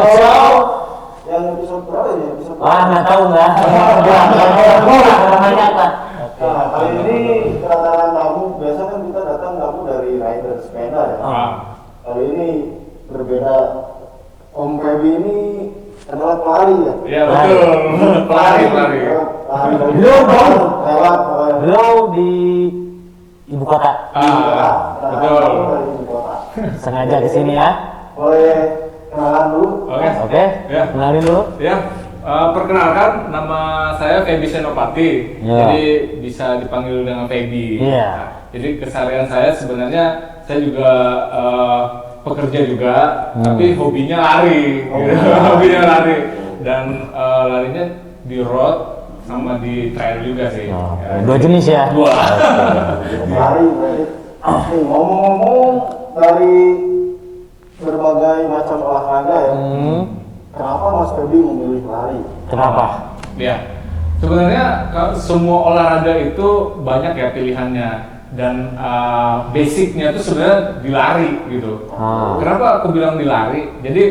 Show. Yang episode berapa ya? Episode Nggak tahu nggak. Namanya apa? Nah, kali ini kedatangan tamu, biasa kan kita datang tamu dari rider sepeda ya. Kali ini berbeda. Om Feby ini adalah pelari ya? Iya betul, pelari. Beliau di ibu kota. Betul. Dari ibu kota. Sengaja kesini ya. Boleh kenalan dulu? Oke. Ya. Kenalin dulu. Ya, perkenalkan nama saya Feby Senopati. Ya. Jadi bisa dipanggil dengan Feby. Iya. Nah, jadi keseharian saya sebenarnya saya juga pekerja juga, tapi hobinya lari. Hobinya lari dan larinya di road sama di trail juga sih. Ya. Dua jenis ya. Dua. Lari berarti. Nih, ngomong-ngomong dari berbagai macam olahraga ya. Kenapa Mas Feby memilih lari? Kenapa? Ya, sebenarnya semua olahraga itu banyak ya pilihannya dan basicnya itu sebenarnya di lari gitu. Kenapa aku bilang di lari? Jadi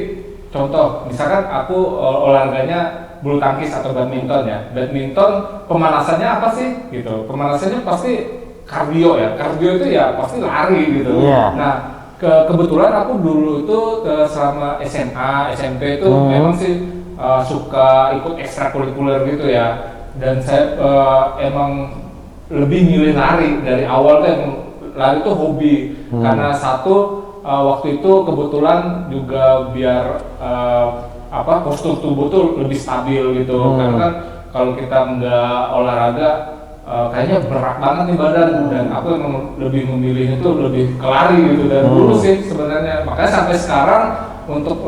contoh, misalkan aku olahraganya bulu tangkis atau badminton ya. Badminton pemanasannya apa sih? Gitu. Pemanasannya pasti kardio ya. Kardio itu ya pasti lari gitu. Iya. Nah, kebetulan aku dulu itu selama SMA, SMP itu memang sih suka ikut ekstrakurikuler gitu ya. Dan saya emang lebih milih lari dari awal tuh. Emang lari itu hobi karena satu waktu itu kebetulan juga biar postur tubuh tuh lebih stabil gitu. Karena kan kalau kita nggak olahraga kayaknya berat banget nih badan, dan aku emang lebih memilih itu lebih ke lari gitu dan dulu sih sebenarnya. Makanya sampai sekarang untuk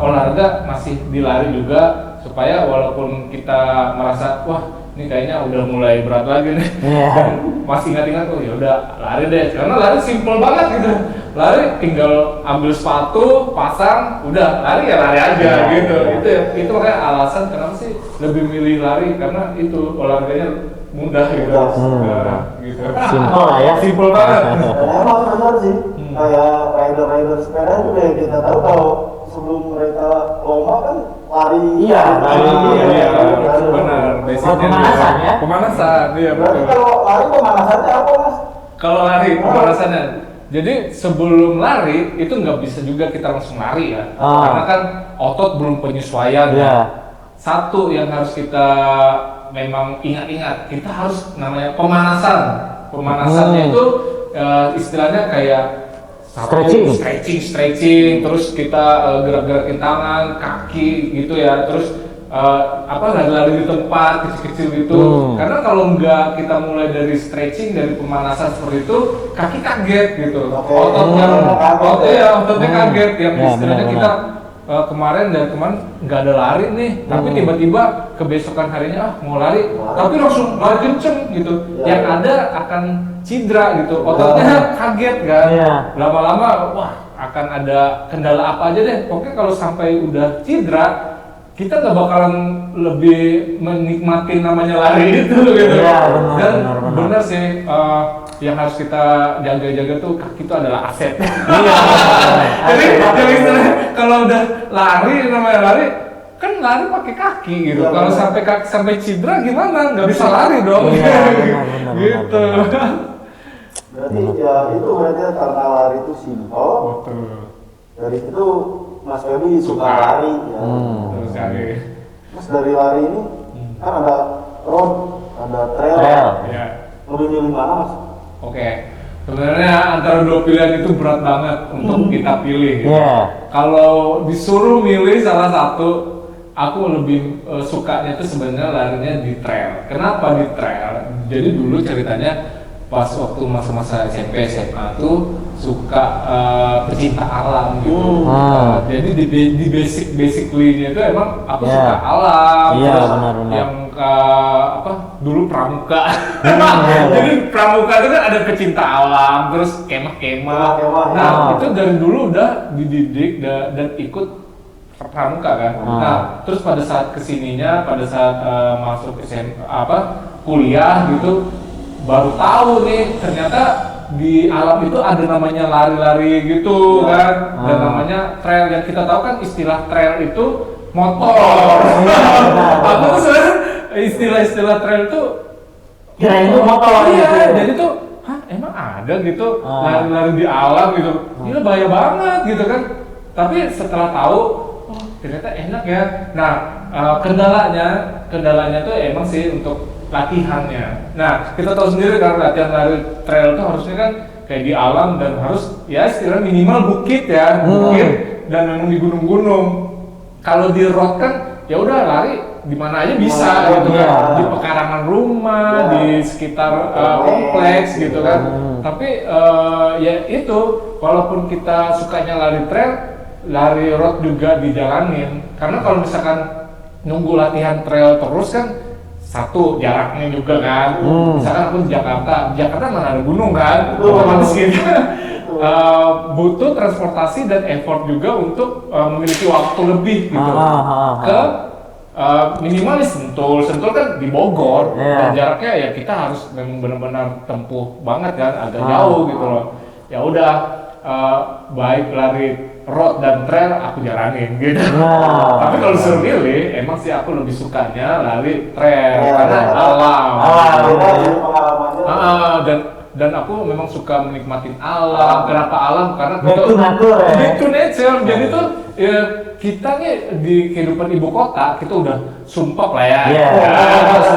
olahraga masih dilari juga, supaya walaupun kita merasa wah ini kayaknya udah mulai berat lagi nih, masih ingat-ingat oh ya udah lari deh, karena lari simple banget gitu. Lari tinggal ambil sepatu, pasang, udah lari ya lari aja gitu. Itu makanya alasan kenapa sih lebih milih lari, karena itu olahraganya mudah gitu. Gitu. Simple lah ya. Simple banget. Dan emang benar sih, kayak rider-rider sepeda juga yang kita tahu kalau sebelum mereka lomba kan lari. Iya, Benar. Basicnya pemanasan ya. Pemanasan, iya Berarti betul. kalau lari pemanasannya apa Mas? Kalau lari pemanasannya, jadi sebelum lari itu nggak bisa juga kita langsung lari ya, karena kan otot belum penyesuaian. Satu yang harus kita memang ingat-ingat, kita harus namanya pemanasan. Pemanasannya itu istilahnya kayak stretching, terus kita gerak-gerakin tangan, kaki gitu ya, terus lari-lari di tempat kecil-kecil gitu. Karena kalau nggak kita mulai dari stretching, dari pemanasan seperti itu, kaki kaget gitu. Ototnya kaget. Yang istilahnya kita kemarin nggak ada lari nih, tapi tiba-tiba kebesokan harinya mau lari, tapi langsung lari kenceng gitu. Yang ada akan cedera gitu, ototnya kaget kan. Lama-lama wah akan ada kendala apa aja deh. Pokoknya kalau sampai udah cedera, kita nggak bakalan lebih menikmati namanya lari itu gitu. Dan benar sih yang harus kita jaga-jaga tuh kaki itu adalah aset. Jadi kalau udah lari, namanya lari kan lari pakai kaki gitu. Kalau sampai cedera gimana? Nggak bisa lari dong. Gitu. Berarti ya itu berarti karena lari itu simpel. Dari itu Mas Feby suka lari ya. Mas dari lari ini kan ada road, ada trail. Lebih milih mana Mas? Oke. Sebenarnya antara dua pilihan itu berat banget untuk kita pilih. Kalau disuruh milih salah satu, aku lebih sukanya itu sebenarnya larinya di trail. Kenapa di trail? Jadi dulu ceritanya pas waktu masa-masa SMP SMA tuh suka pecinta alam gitu. Jadi di basically-nya itu emang aku suka alam. Terus yang dulu pramuka. Jadi pramuka itu kan ada pecinta alam, terus kemah-kemah. Nah, itu dari dulu udah dididik dan ikut pramuka kan. Nah, terus pada saat kesininya, pada saat masuk kuliah gitu, baru tahu nih ternyata di alam itu ada namanya lari-lari gitu kan, dan namanya trail. Yang kita tahu kan istilah trail itu motor. Aku tuh sebenarnya istilah trail itu Kirain itu motor iya, gitu. jadi tuh, hah emang ada gitu lari-lari di alam gitu, gila bahaya banget gitu kan. Tapi setelah tahu, oh ternyata enak ya. Nah kendalanya tuh emang sih untuk latihannya. Nah kita tahu sendiri kalau latihan lari trail tuh harusnya kan kayak di alam dan harus ya istilahnya minimal bukit ya, bukit dan memang di gunung-gunung. Kalau di road kan ya udah lari di mana aja bisa gitu kan, di pekarangan rumah, di sekitar kompleks gitu kan. Tapi ya itu, walaupun kita sukanya lari trail, lari road juga dijalanin. Karena kalau misalkan nunggu latihan trail terus kan, satu jaraknya juga kan. Misalkan aku di Jakarta mana ada gunung kan, otomatis kita butuh transportasi dan effort juga untuk memiliki waktu lebih gitu ke minimal di Sentul kan di Bogor dan jaraknya ya kita harus benar-benar tempuh banget kan, agak jauh gitu loh. Ya udah baik lari road dan trail aku jalanin gitu. Tapi kalau disuruh milih, emang sih aku lebih sukanya lari trail karena alam. Dan aku memang suka menikmatin alam. Kenapa alam? Karena back to nature. Jadi tuh ya, kita nih di kehidupan ibu kota kita udah sumpah lah ya. Terus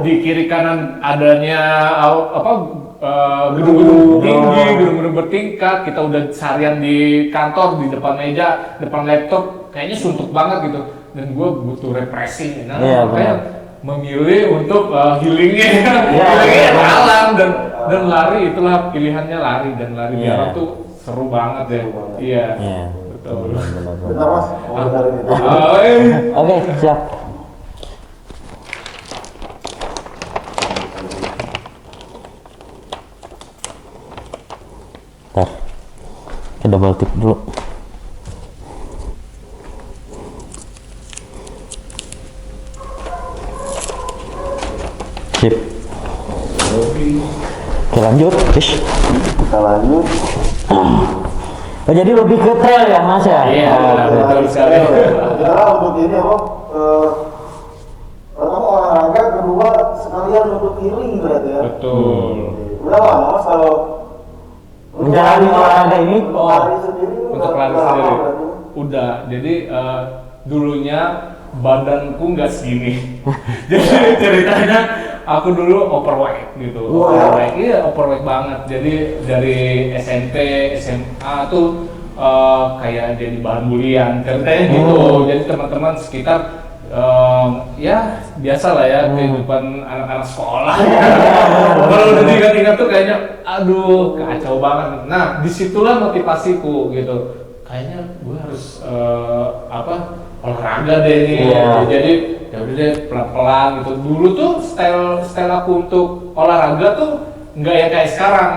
di kiri kanan adanya gedung-gedung tinggi, gedung-gedung bertingkat. Kita udah seharian di kantor, di depan meja, depan laptop, kayaknya suntuk banget gitu. Dan gue butuh refreshing. Makanya memilih untuk healingnya alam dan lari, itulah pilihannya lari. Dan lari di alam tuh seru banget ya. Iya. Betul. Bentar mas, mau dengerin itu. Oke, siap. Ntar, kita double tip dulu. Sip. Oke lanjut, Kita lanjut. Oh jadi lebih ke trail ya mas ya? Iya, betul sekali. Karena untuk ini apa? Pertama olahraga, kedua sekalian untuk healing berarti ya. Betul. Udah lama mas kalau menjalani olahraga ini? lari sendiri Untuk udah lari lama sendiri. berarti? Udah, jadi dulunya badanku nggak segini. Jadi ceritanya aku dulu overweight gitu. Overweight banget. Jadi dari SMP, SMA tuh kayak jadi bahan bulian. Ceritanya gitu. Jadi teman-teman sekitar ya biasa lah ya kehidupan anak-anak sekolah. Kalau udah diingat-ingat tuh kayaknya aduh kacau banget. Nah disitulah motivasiku gitu. Kayaknya gue harus olahraga deh nih. Jadi ya udah deh pelan-pelan gitu. Dulu tuh style aku untuk olahraga tuh nggak yang kayak sekarang.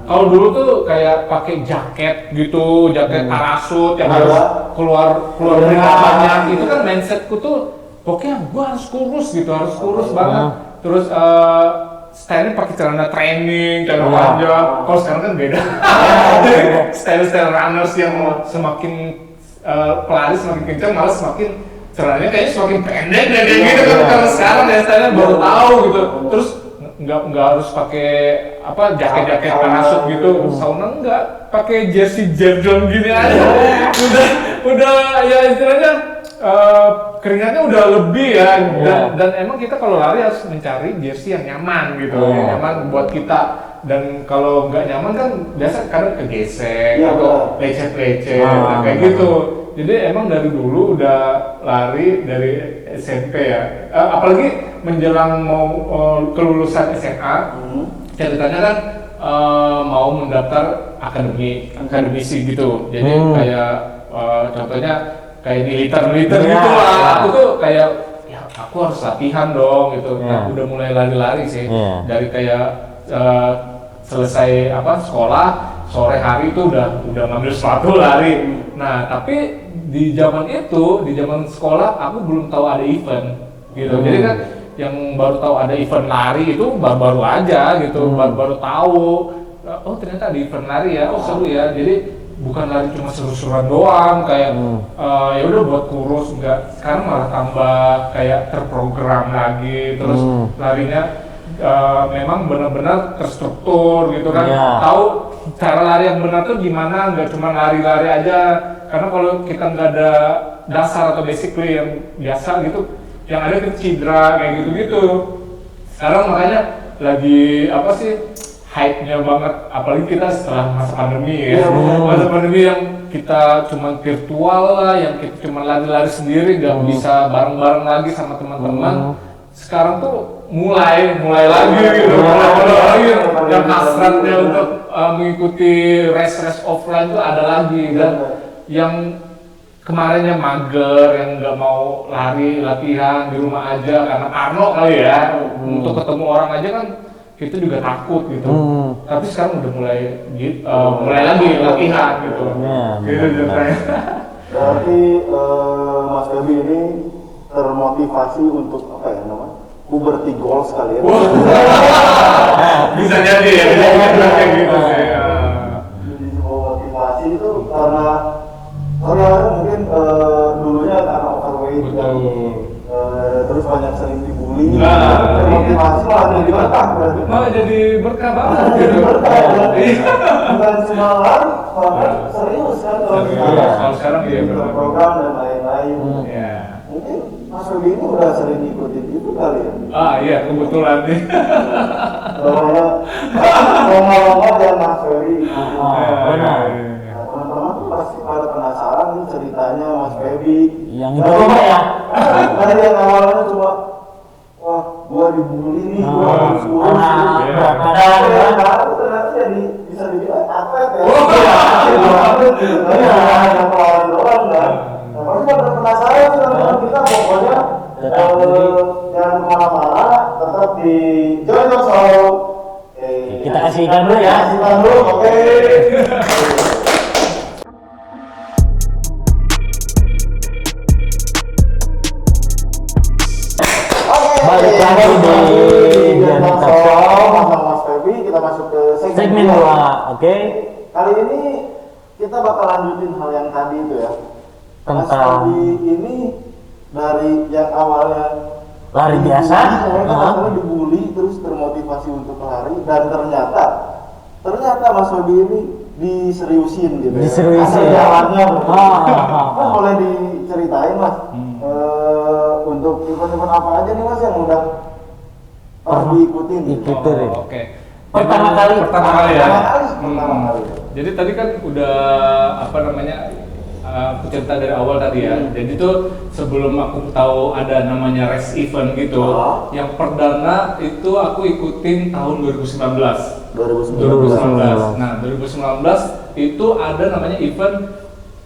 Kalau dulu tuh kayak pakai jaket gitu, jaket parasut yang harus keluar keringat banyak. Itu kan mindsetku tuh pokoknya gue harus kurus gitu, harus kurus banget. Terus stylenya pakai celana training, celana panjang. Kalau sekarang kan beda. Style runners yang semakin pelari semakin kencang, malah semakin celananya kayaknya semakin pendek dan kayak gitu kan. Karena sekarang ya stylenya baru tahu gitu. Terus nggak harus pakai jaket parasut gitu, sauna nggak, pakai jersey Jordan gini aja. udah ya istilahnya keringatnya udah lebih ya, dan emang kita kalau lari harus mencari jersey yang nyaman gitu, yang nyaman buat kita. Dan kalau nggak nyaman kan biasa kadang kegesek atau lecet-lecet, kayak gitu. Jadi emang dari dulu udah lari dari SMP ya, apalagi menjelang mau kelulusan SMA, ceritanya kan mau mendaftar akademisi gitu. Jadi kayak contohnya kayak militer gitu lah. Aku tuh kayak ya aku harus latihan dong gitu. Nah udah mulai lari-lari sih dari kayak selesai sekolah sore hari itu udah ngambil sepatu lari. Nah tapi di zaman sekolah aku belum tahu ada event gitu. Jadi kan yang baru tahu ada event lari itu baru aja gitu, baru tahu. oh ternyata ada event lari ya, oh seru ya. Jadi bukan lari cuma seru-seruan doang kayak ya udah buat kurus, enggak. Sekarang malah tambah kayak terprogram lagi, terus larinya memang benar-benar terstruktur gitu kan. Tahu cara lari yang benar tuh gimana, nggak cuma lari-lari aja. Karena kalau kita nggak ada dasar atau basically yang biasa gitu, yang ada kita cedera kayak gitu-gitu. Sekarang makanya lagi apa sih hype-nya banget, apalagi kita setelah masa pandemi ya. Masa pandemi yang kita cuma virtual lah, yang kita cuma lari-lari sendiri, nggak bisa bareng-bareng lagi sama teman-teman. Sekarang tuh mulai lagi gitu, mulai lagi yang hasratnya untuk mengikuti race offline tuh ada lagi. Dan yang kemarinnya mager, yang nggak mau lari latihan di rumah aja karena parno kali ya, untuk ketemu orang aja kan kita juga takut gitu. Tapi sekarang udah mulai lagi latihan gitu. Gitu ceritanya. Berarti Mas Gaby ini termotivasi untuk apa ya namanya? Puberty goals kali ya. Bisa jadi ya, kayak gitu sih. Jadi sebuah motivasi itu karena mungkin dulunya karena overweight dan terus banyak sering dibully. Motivasi malah jadi berkah berarti. Malah jadi berkah banget. Jadi berkah berarti. Bukan cuma lari, bahkan serius kan kalau sekarang iya program dan lain-lain. Mungkin Mas Gaby ini udah sering ikutin itu kali ya? Iya, kebetulan nih. Lomba-lomba dan Mas Gaby. Benar. Teman-teman tuh pasti pada penasaran nih ceritanya Mas Gaby. Yang itu apa ya? Dari yang awalnya cuma, wah gua dibully nih, gua harus kurus. Berat badan. Ternyata jadi bisa dibilang atlet ya. Atlet gitu kan, yang pelari doang kan. Pasti pada penasaran sih teman-teman kita, pokoknya jangan kemana-mana, tetap di Joy Talk Show. Kita kasih iklan dulu ya. Kasih iklan dulu, oke. Balik lagi di Joy Talk Talk Show Show. sama Mas Gaby, kita masuk ke Segmen 2, oke? Kali ini kita bakal lanjutin hal yang tadi itu ya. Mas Tentang Gaby ini dari yang awalnya lari biasa, awalnya dibully terus termotivasi untuk lari dan ternyata Mas Gaby ini diseriusin gitu. Diseriusin. Ada jalannya. Mas boleh diceritain Mas untuk event-event apa aja nih Mas yang udah pernah diikutin? Oke. Pertama kali ya. Pertama kali. Jadi tadi kan udah apa namanya aku cerita dari awal tadi ya. Jadi tuh sebelum aku tahu ada namanya race event gitu, yang perdana itu aku ikutin tahun 2019. 2019. Nah, 2019 itu ada namanya event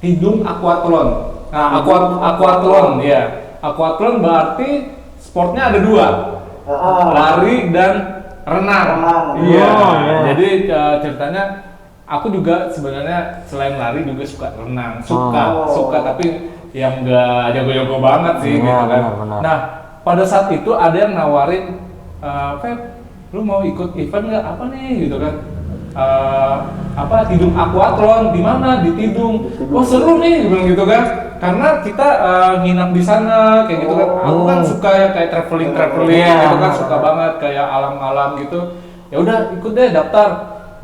Tidung Aquathlon. Nah, aquathlon ya. Aquathlon berarti sportnya ada dua. Lari dan renang. Iya. Jadi ceritanya aku juga sebenarnya selain lari juga suka renang. Suka tapi yang enggak jago-jago banget sih gitu kan. Benar. Nah, pada saat itu ada yang nawarin Feb, lu mau ikut event nggak apa nih gitu kan, Tidung Aquathlon di mana, di Tidung. Wah seru nih bilang gitu kan, karena kita nginap di sana kayak gitu kan. Aku kan suka ya kayak traveling gitu kan, suka banget kayak alam-alam gitu. Ya udah ikut deh daftar.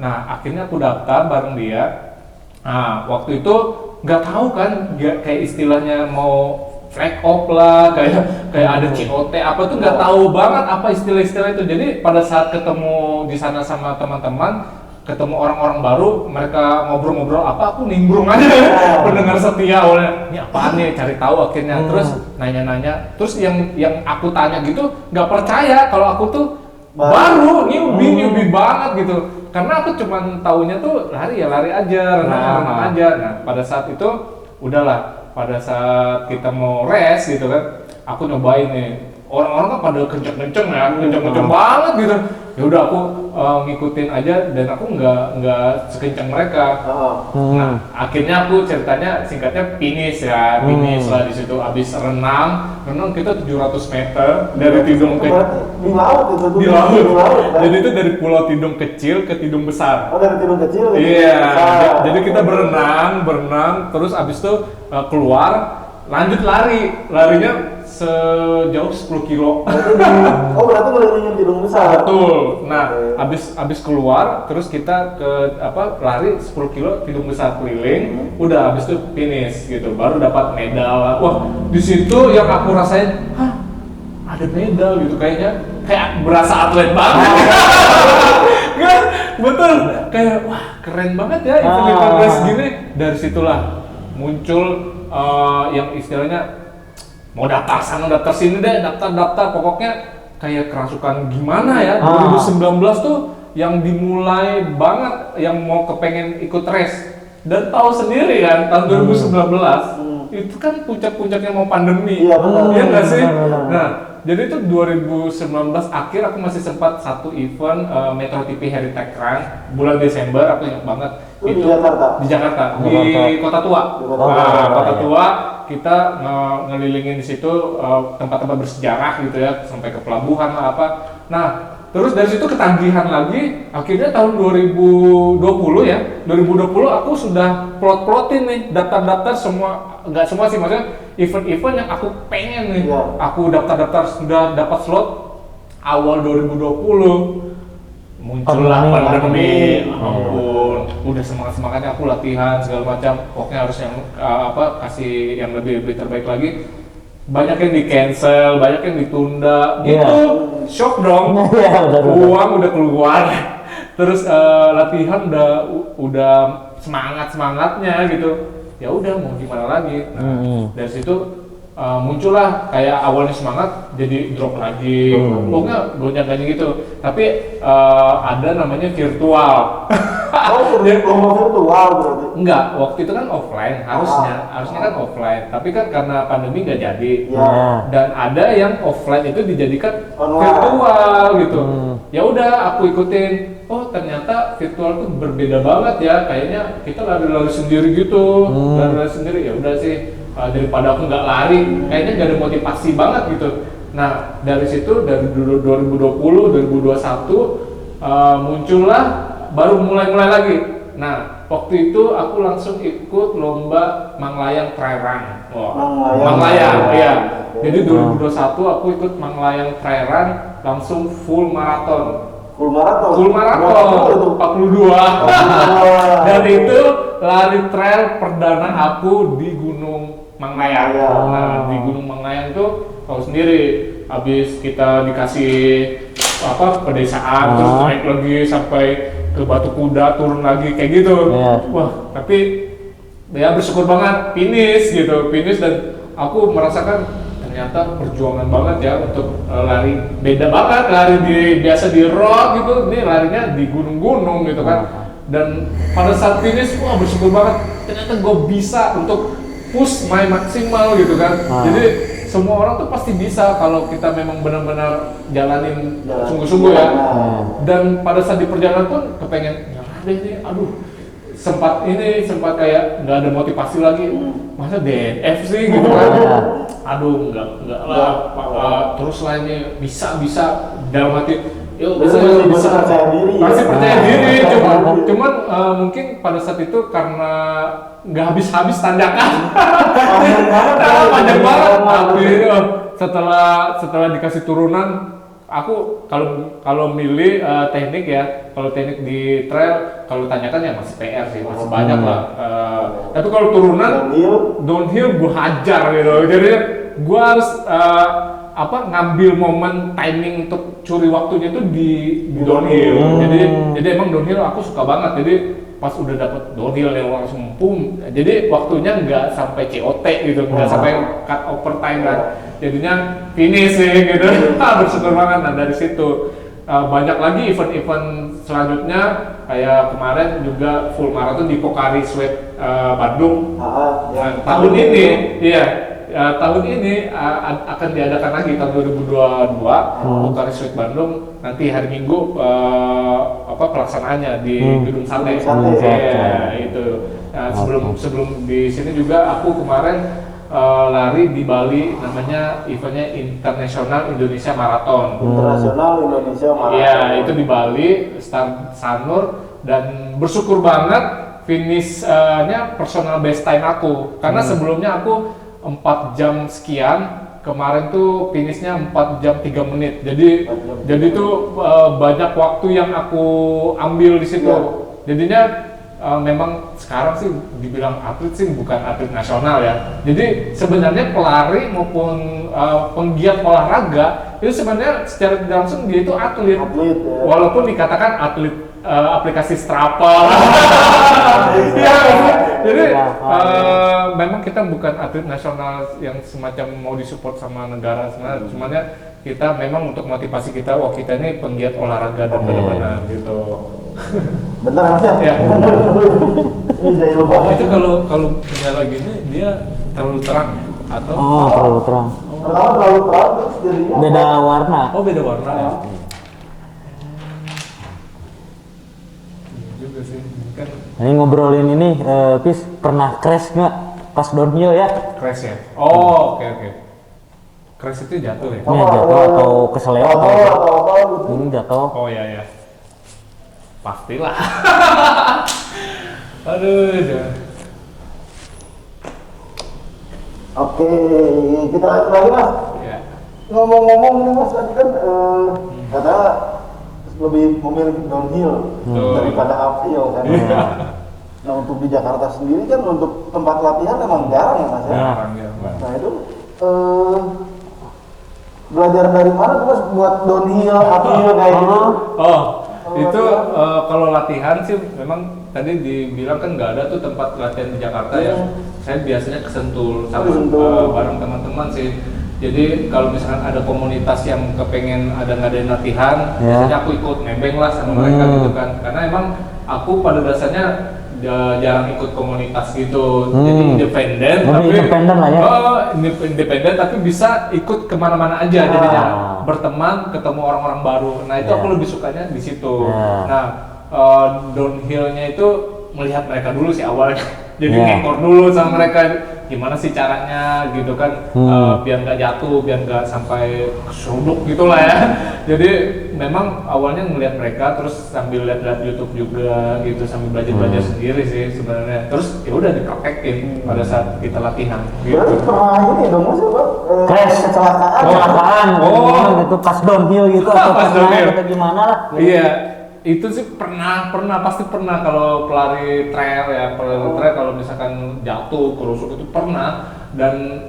Nah akhirnya aku daftar bareng dia. Nah waktu itu nggak tahu kan kayak istilahnya mau flag off lah, kayak ada COT apa tuh nggak tahu banget apa istilah-istilah itu. Jadi pada saat ketemu di sana sama teman-teman, ketemu orang-orang baru, mereka ngobrol-ngobrol apa, aku nimbrung aja pendengar setia awalnya, ini apaan nih, cari tahu akhirnya. Terus nanya-nanya, terus yang aku tanya gitu nggak percaya kalau aku tuh baru newbie banget gitu, karena aku cuman taunya tuh lari aja, renang aja. Nah pada saat itu udahlah, pada saat kita mau race gitu kan, aku nyobain nih, orang-orang kan pada kenceng-kenceng ya, kenceng-kenceng banget gitu. Ya udah aku ngikutin aja dan aku nggak sekencang mereka. Nah, akhirnya aku ceritanya singkatnya finish ya, finish lah di situ. Abis renang kita 700 meter dari Tidung ke di laut itu tuh. di laut. Kan? Jadi itu dari Pulau Tidung kecil ke Tidung besar. Oh, dari Tidung kecil. Iya. Jadi kita berenang, terus abis itu keluar, lanjut larinya sejauh 10 kilo. Berarti ngelilingin Tidung besar. Betul. Nah, abis keluar, terus kita lari 10 kilo Tidung besar keliling, udah abis itu finish gitu, baru dapat medal. Wah, di situ yang aku rasain, ada medal gitu, kayak berasa atlet banget. Kan? Betul. Kayak wah keren banget ya event race gini. Dari situlah muncul yang istilahnya mau daftar sana daftar sini deh, daftar pokoknya kayak kerasukan gimana ya. 2019 tuh yang dimulai banget yang mau kepengen ikut race, dan tahu sendiri kan tahun 2019 itu kan puncak-puncaknya mau pandemi. Iya benar. Iya nggak sih? Benar. Nah, jadi itu 2019 akhir aku masih sempat satu event Metro TV Heritage Run bulan Desember, aku ingat banget. Itu di Jakarta? Di Jakarta, di Kota Tua. Di Kota Tua. Kota Tua, kita ngelilingin di situ tempat-tempat bersejarah gitu ya, sampai ke pelabuhan lah apa. Nah, terus dari situ ketagihan lagi, akhirnya tahun 2020 ya, 2020 aku sudah plot-plotin nih, daftar-daftar semua, nggak semua sih, maksudnya event-event yang aku pengen nih. Aku daftar-daftar, sudah dapat slot awal 2020. Muncullah pandemi, ampun, udah semangat-semangatnya aku latihan segala macam, pokoknya harus yang kasih yang lebih terbaik lagi. Banyak yang di cancel, banyak yang ditunda, gitu, shock dong. Uang udah keluar, terus latihan udah semangatnya gitu. Ya udah mau gimana lagi. Nah, dari situ muncullah kayak awalnya semangat jadi drop lagi. Pokoknya gonjang-ganjing gitu. Tapi ada namanya virtual. Lomba virtual berarti? Enggak, waktu itu kan offline, harusnya kan offline. Tapi kan karena pandemi nggak jadi. Dan ada yang offline itu dijadikan virtual gitu. Ya udah aku ikutin. Oh ternyata virtual tuh berbeda banget ya. Kayaknya kita lari-lari sendiri gitu. Lari-lari sendiri, ya udah sih. Daripada aku nggak lari, kayaknya nggak ada motivasi banget gitu. Nah dari situ dari 2020, 2021 muncullah baru mulai lagi. Nah waktu itu aku langsung ikut lomba Manglayang Trail Run. Manglayang, iya. Jadi 2021 aku ikut Manglayang Trail Run langsung full maraton. Full maraton 42. Dan itu lari trail perdana aku di Gunung Manglayang. Nah, di Gunung Manglayang itu tahu sendiri, habis kita dikasih pedesaan, terus naik lagi sampai ke Batu Kuda, turun lagi kayak gitu. Wah, tapi ya bersyukur banget finish dan aku merasakan ternyata perjuangan banget ya untuk lari, beda banget lari biasa di rock gitu, ini larinya di gunung-gunung gitu kan. Dan pada saat finish, wah bersyukur banget ternyata gue bisa untuk push my maksimal gitu kan. Jadi semua orang tuh pasti bisa kalau kita memang benar-benar jalanin sungguh-sungguh ya. Dan pada saat di perjalanan pun kepengen nyerah deh nih, sempat kayak nggak ada motivasi lagi, masa DNF sih gitu kan. Enggak lah, terus lah ini bisa dalam hati, yuk bisa masih percaya diri. Cuman mungkin pada saat itu karena nggak habis tanjakan, panjang banget. Tapi setelah dikasih turunan, aku kalau milih teknik ya, kalau teknik di trail, kalau tanyakan ya masih PR sih, masih banyak lah. Tapi kalau turunan downhill gue hajar gitu, jadi gue harus ngambil momen timing untuk curi waktunya itu di downhill. Jadi emang downhill aku suka banget. Jadi pas udah dapet downhill yang langsung boom, jadi waktunya nggak sampai COT gitu, nggak sampai cut over time kan, jadinya finish sih gitu. Bersyukur banget. Nah dari situ banyak lagi event-event selanjutnya, kayak kemarin juga full marathon di Pocari Sweat Bandung. Tahun ini, iya tahun ini akan diadakan lagi tahun 2022 Bukares Street Bandung. Nanti hari Minggu pelaksanaannya di Gedung Sate. Ya, itu. Nah, sebelum di sini juga aku kemarin lari di Bali, namanya eventnya Internasional Indonesia Marathon. Internasional Indonesia Marathon. Iya, itu di Bali, start Sanur, dan bersyukur banget finishnya personal best time aku. Karena sebelumnya aku 4 jam sekian, kemarin tuh finishnya 4 jam 3 menit. Jadi tuh banyak waktu yang aku ambil di situ. Jadinya memang sekarang sih dibilang atlet sih bukan atlet nasional ya. Jadi sebenarnya pelari maupun penggiat olahraga itu sebenarnya secara tidak langsung dia itu atlet. Ya. Walaupun dikatakan atlet aplikasi Strava. Ya, jadi memang kita bukan atlet nasional yang semacam mau disupport sama negara sebenarnya. Cumannya kita memang untuk motivasi kita, wah kita ini penggiat olahraga dan benar-benar gitu. Bentar Mas ya. Ya. Ini dari lubang. Itu kalau menyala gini dia terlalu terang ya? Atau terlalu terang. Pertama terlalu terang, terus jadinya Beda warna. beda warna ya? Iya juga sih, kan Ini ngobrolin ini, Pis pernah crash nggak pas downhill ya? crash ya? Oh, oke. Crash itu jatuh ya? Ini jatuh atau keseleo atau apa? apa gitu. Ini jatuh. Oh ya. Pastilah. Aduh, jangan. Oke, kita lanjut lagi Mas. Ya. Ngomong-ngomong nih Mas, tadi kan katanya lebih memilih downhill daripada uphill kan. Nah untuk di Jakarta sendiri kan untuk tempat latihan emang jarang ya Mas ya. Jarang. Nah itu belajar dari mana tuh Mas buat downhill, uphill kayak gitu? Oh, itu kalau latihan sih memang tadi dibilang kan nggak ada tuh tempat latihan di Jakarta ya. Saya biasanya ke Sentul sama bareng teman-teman sih. Jadi kalau misalkan ada komunitas yang kepengen ada ngadain latihan, biasanya aku ikut nebeng lah sama mereka gitu kan. Karena emang aku pada dasarnya jarang ikut komunitas gitu, jadi independen. Independen lah ya. Independen tapi bisa ikut kemana-mana aja jadinya, berteman, ketemu orang-orang baru. Nah itu aku lebih sukanya di situ. Nah downhillnya itu melihat mereka dulu sih awalnya. Jadi ngekor dulu sama mereka, gimana sih caranya gitu kan, biar nggak jatuh, biar nggak sampai keseruduk gitu lah ya. Jadi memang awalnya ngelihat mereka, terus sambil lihat-lihat YouTube juga gitu, sambil belajar sendiri sih sebenarnya. Terus ya udah dipraktekin pada saat kita latihan. Gitu. Berarti pernah ini dong Mas apa? Crash, kecelakaan, gitu pas downhill gitu atau Pas downhill. atau gimana lah? Iya, itu sih pasti pernah kalau pelari trail ya, kalau misalkan jatuh, kerusuk itu pernah. Dan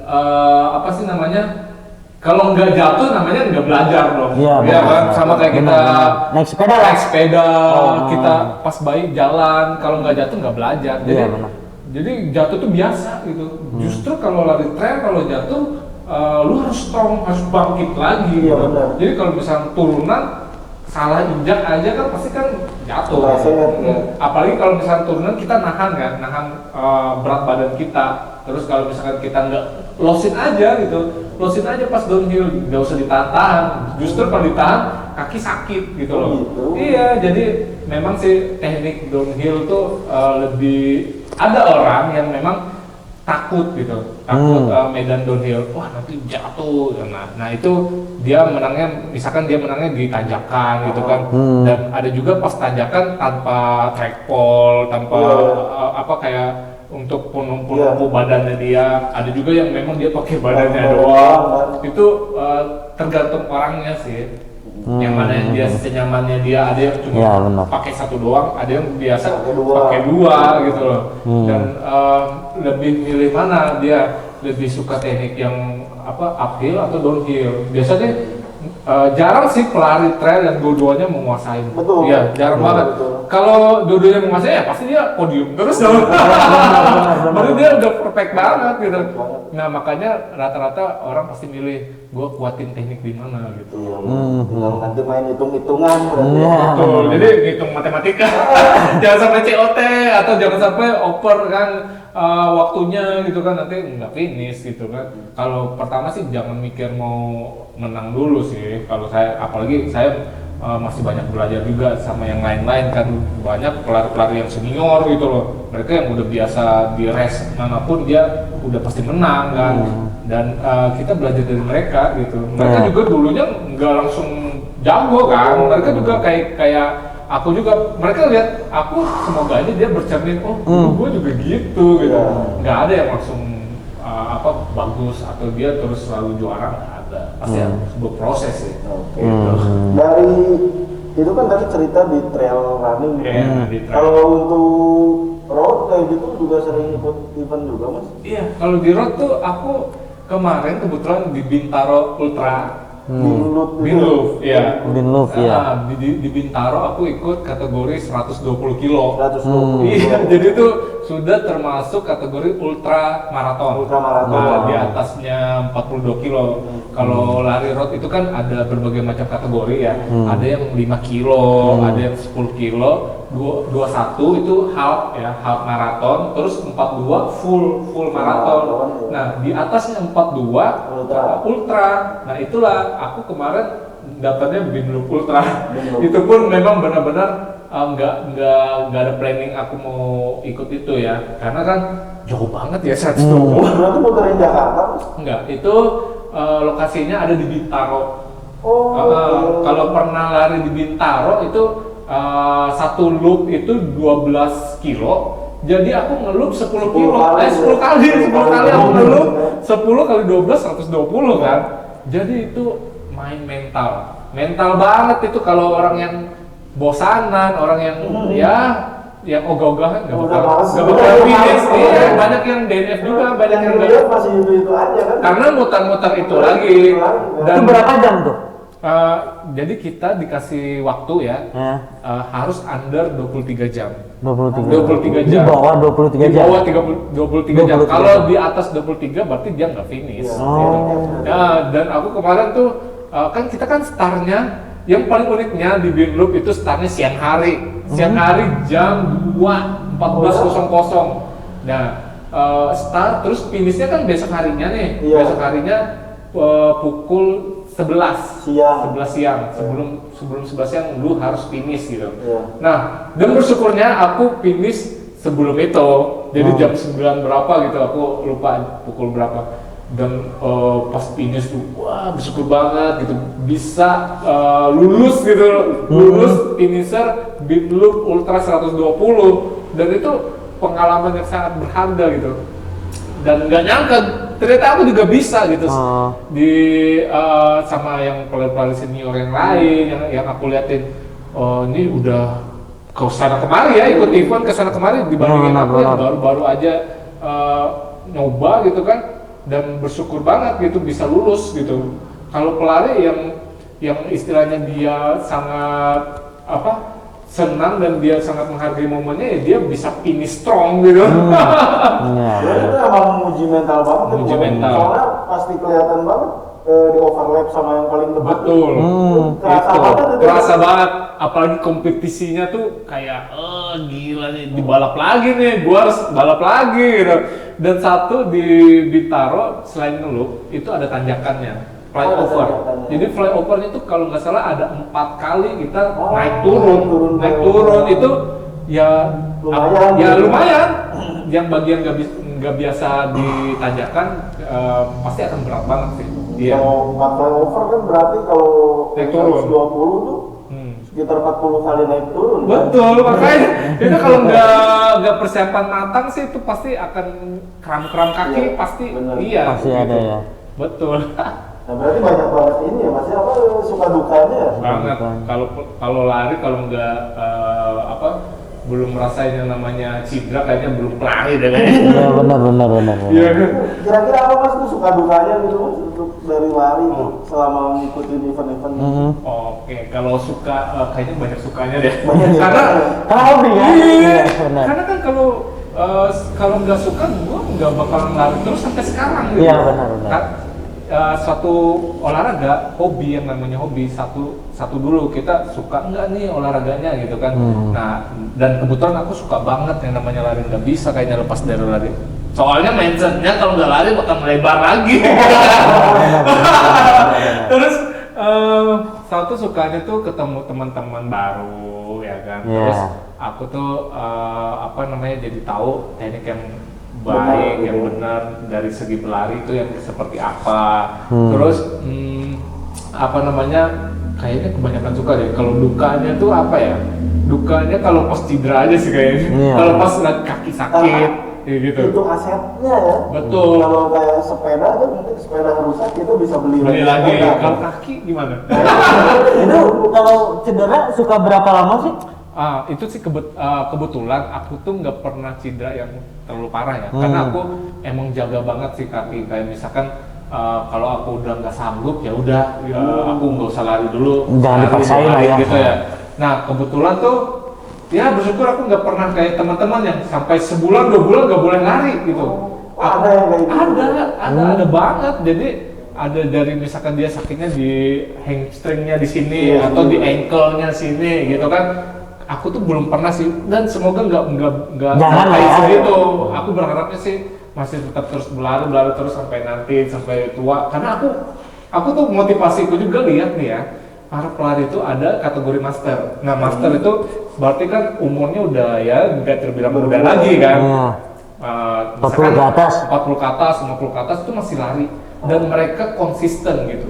apa sih namanya? Kalau nggak jatuh namanya nggak belajar dong. Iya kan, sama kayak kita naik sepeda, kita pas bayi jalan, kalau nggak jatuh nggak belajar. Jadi jatuh tuh biasa gitu. Justru kalau lari trail kalau jatuh lu harus strong, harus bangkit lagi. Iya, gitu. benar. Jadi kalau misalnya turunan salah injak aja kan pasti kan jatuh. Apalagi kalau misalnya turunan kita nahan berat badan kita. Terus kalau misalkan kita nggak losin aja pas downhill, nggak usah ditahan. Justru kalau ditahan kaki sakit gitu loh. Iya, jadi memang sih teknik downhill tuh lebih ada orang yang memang takut medan downhill, wah nanti jatuh. Nah itu dia menangnya di tanjakan gitu kan. Dan ada juga pas tanjakan tanpa trackpole, tanpa kayak untuk penumpu badannya dia. Ada juga yang memang dia pakai badannya doang. Itu tergantung orangnya sih. Yang mana yang dia senyamannya dia, ada yang cuma pakai satu doang, ada yang biasa pakai dua gitu loh. Dan lebih milih mana dia, lebih suka teknik yang uphill atau downhill. Biasanya jarang sih pelari trail yang dua-duanya menguasai. Betul. Iya, jarang banget. Kalau dua-duanya menguasai ya pasti dia podium terus dong. Baru dia udah perfect banget gitu. Nah makanya rata-rata orang pasti milih gua kuatin teknik di mana gitu. Tinggal nanti main hitung-hitungan. Betul. Jadi ngitung matematika. Jangan sampai COT atau jangan sampai oper kan. waktunya gitu kan, nanti nggak finish gitu kan. Kalau pertama sih jangan mikir mau menang dulu sih. Kalau saya, apalagi saya masih banyak belajar juga sama yang lain-lain kan, banyak pelari-pelari yang senior gitu loh, mereka yang udah biasa di race manapun dia udah pasti menang kan, dan kita belajar dari mereka gitu. Mereka juga dulunya nggak langsung jago kan, mereka juga kayak aku juga, mereka lihat aku semoga aja dia bercermin, oh gue juga gitu gitu, nggak ada yang langsung bagus atau dia terus selalu juara, nggak ada, pasti ada sebuah proses sih. Gitu. Dari itu kan tadi cerita di trail running. Di trail. Kalau untuk road kayak gitu juga sering ikut event juga mas? Iya, kalau di road tuh aku kemarin kebetulan di Bintaro Ultra. Binloop, iya. Binloop, iya. Di Bintaro aku ikut kategori 120 kilo. 120 Iya, jadi itu sudah termasuk kategori ultra maraton. Ultra maraton. Nah, di atasnya 42 kilo. Kalau lari road itu kan ada berbagai macam kategori ya. Ada yang 5 kilo, ada yang 10 kilo, 21 itu half ya, half maraton, terus 42 full maraton. Nah, di atasnya 42 ultra. Nah, itulah aku kemarin dapatnya Binloop Ultra. Itu pun memang benar-benar nggak ada planning aku mau ikut itu ya, karena kan jauh banget ya 120. Berarti muterin Jakarta mas? Enggak, itu lokasinya ada di Bintaro. Oh. Kalau pernah lari di Bintaro itu satu loop itu 12 kilo. Jadi aku ngeloop 10 kilo, 10 kali aku ngeloop 10 kali 12 120 kan. Jadi itu main mental banget itu. Kalau orang yang bosanan, orang yang yang ogah-ogahan nggak bakal finish. Iya, banyak yang DNF juga, banyak yang nggak. Masih itu aja kan? Karena mutar-mutar itu lagi. Dan Itu berapa jam tuh? jadi kita dikasih waktu ya, harus under 23 jam. 23 jam. Di bawah 23 Di jam. bawah 23 jam. Kalau di atas 23 berarti dia nggak finish. Gitu. Ya, dan aku kemarin tuh kan kita kan startnya, yang paling uniknya di Binloop itu startnya siang hari. Siang hari jam 2.14.00. Nah, start terus finishnya kan besok harinya nih. Besok harinya pukul 11 siang. Sebelum 11 siang lu harus finish gitu. Nah, dan bersyukurnya aku finish sebelum itu. Jadi jam 9 berapa gitu, aku lupa pukul berapa. Dan pas finish tuh, wah bersyukur banget gitu, bisa lulus gitu, lulus finisher Binloop Ultra 120, dan itu pengalaman yang sangat berharga gitu. Dan nggak nyangka ternyata aku juga bisa gitu di sama yang pelari senior yang lain yang aku liatin, ini udah ke sana kemari ya, ikut event ke sana kemari dibandingin aku yang baru aja nyoba gitu kan. Dan bersyukur banget gitu bisa lulus gitu. Kalau pelari yang istilahnya dia sangat senang dan dia sangat menghargai momennya, ya dia bisa finish strong gitu. Itu emang uji mental banget. Uji mental. Soalnya pasti kelihatan banget di overlap sama yang paling depan. Betul. Terasa Itu. banget. Apalagi kompetisinya tuh kayak gila nih, dibalap lagi nih, gua harus balap lagi gitu. Dan satu di Bintaro selain ngeloop itu ada tanjakannya, flyover. Jadi flyovernya itu kalau nggak salah ada 4 kali kita naik turun itu ya lumayan. Yang bagian nggak biasa ditanjakan pasti akan berat banget sih. Iya. Kalau 4 flyover kan berarti kalau naik turun 120 tuh sekitar 40 kali naik turun. Betul, kan? Makanya itu kalau nggak persiapan matang sih itu pasti akan kram kaki, pasti iya. Pasti ada ya. Betul. Nah berarti banyak banget ini ya mas, suka dukanya ya? Banget. Kalau lari kalau nggak belum merasain yang namanya cedera, kayaknya belum pelari deh kayaknya. Iya benar. Iya. Kira-kira apa mas tuh suka dukanya gitu mas untuk dari lari tuh selama ngikutin event-event? Oke, kalau suka kayaknya banyak sukanya deh. Karena hobi ya. Iya. Benar. Karena kan kalau nggak suka, gua nggak bakal lari terus sampai sekarang gitu. Iya benar. suatu olahraga, hobi yang namanya hobi satu dulu kita suka enggak nih olahraganya gitu kan. Nah, dan kebetulan aku suka banget yang namanya lari, nggak bisa kayaknya lepas dari lari. Soalnya mindsetnya kalau nggak lari bakal melebar lagi. Terus satu sukanya tuh ketemu teman-teman baru ya kan. Terus aku tuh jadi tahu teknik yang baik, yang benar dari segi pelari itu yang seperti apa. Terus kayaknya kebanyakan suka deh. Kalau dukanya tuh apa ya? Dukanya kalau pas cedera aja sih kayaknya. Kalau pas kaki sakit, ya gitu. Itu asetnya ya. Betul. Kalau kayak sepeda kan mungkin sepeda rusak itu bisa beli lagi. Kalau kaki gimana? Itu kalau cedera suka berapa lama sih? Itu sih kebetulan aku tuh nggak pernah cedera yang terlalu parah ya, karena aku emang jaga banget sih kaki. Kayak misalkan kalau aku udah nggak sanggup ya udah aku nggak usah lari dulu, jangan dipaksain lah ya gitu ya. Nah kebetulan tuh ya bersyukur aku nggak pernah kayak teman-teman yang sampai sebulan 2 bulan nggak boleh lari gitu. Ada yang kayak gitu? Ada banget. Jadi ada dari misalkan dia sakitnya di hamstringnya di sini atau di ankle-nya sini gitu kan. Aku tuh belum pernah sih, dan semoga nggak sampai segitu. Aku berharapnya sih masih tetap terus berlari terus sampai tua. Karena aku tuh motivasiku juga lihat nih ya, para pelari itu ada kategori master. Nah master itu berarti kan umurnya udah ya nggak terbilang muda lagi kan. 40 ke atas, 50 ke atas itu masih lari dan mereka konsisten gitu.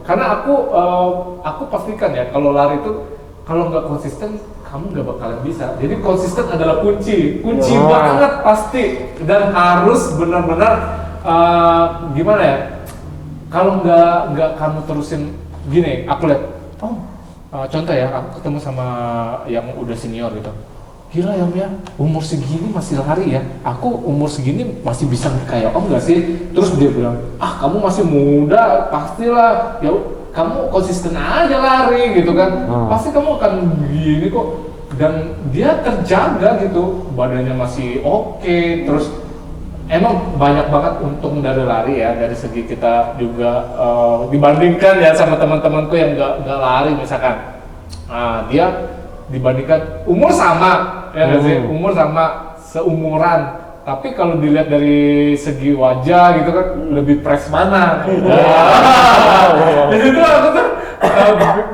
Karena aku pastikan ya kalau lari itu kalau nggak konsisten kamu nggak bakalan bisa. Jadi konsisten adalah kunci banget pasti, dan harus benar-benar gimana ya? Kalau nggak kamu terusin gini, aku lihat, contoh ya, aku ketemu sama yang udah senior gitu. Gila ya, umur segini masih lari ya. Aku umur segini masih bisa kayak Om nggak sih? Terus dia bilang, kamu masih muda, pastilah. Ya kamu konsisten aja lari gitu kan, pasti kamu akan gini kok. Dan dia terjaga gitu, badannya masih oke. Terus emang banyak banget untung dari lari ya, dari segi kita juga dibandingkan ya sama teman-temanku yang nggak lari misalkan. Dia dibandingkan umur sama ya nggak sih, umur sama seumuran, tapi kalau dilihat dari segi wajah gitu kan lebih fresh mana. Di situ aku tuh